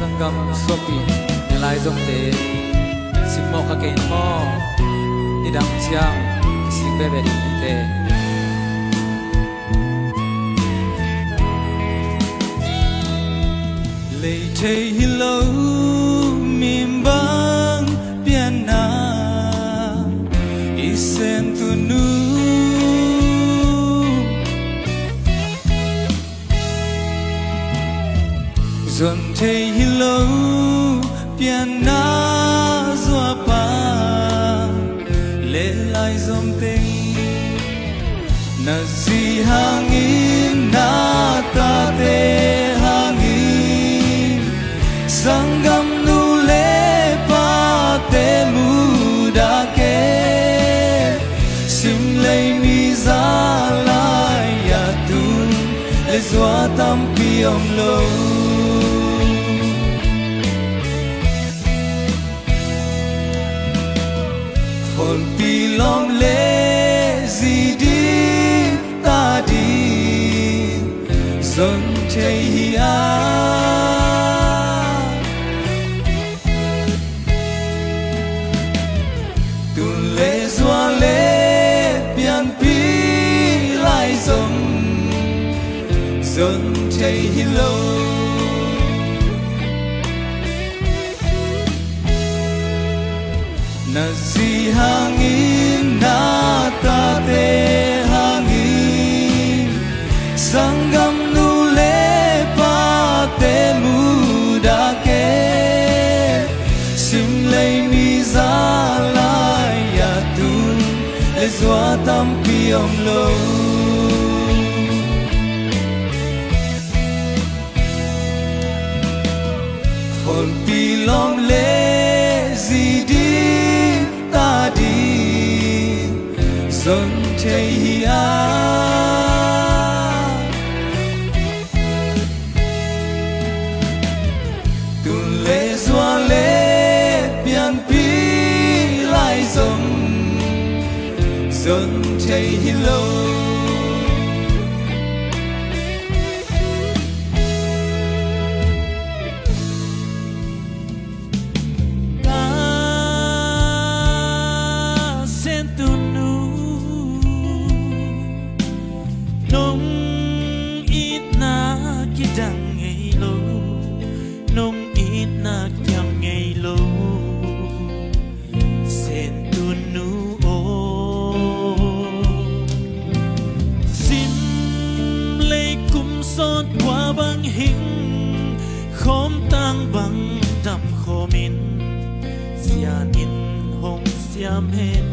Sangam sopi nilai zong te simmo khaken mo idam chiang singbe be te lei thei hilo min bang pian na isem tu nu dần thấy hilo pian na doa pa lệ lại dòng tình na si hangin na ta te hangin sangam nu le pa te mu da ke sim lei mi za lai ya tu le doa tam pi om lo hồn pi lom le gì đi ta đi dần thấy hia tu le doa le pian pi lại dòng dần thấy hilo na si hangin na ta te hangin sangam nu le pa te mu da ke sim lei mi za lai ya tu le zwa tam pi om lo hồn pi lom le gì đi ta đi dần thấy hia tu lệ doa lệ pian pi lại dòng dần thấy hilo đang ngày lâu nông ít na chẳng ngày lâu sen tu nu ô xin lấy cung son qua băng hình khom tang băng đầm khô min xian in hồng xiam hết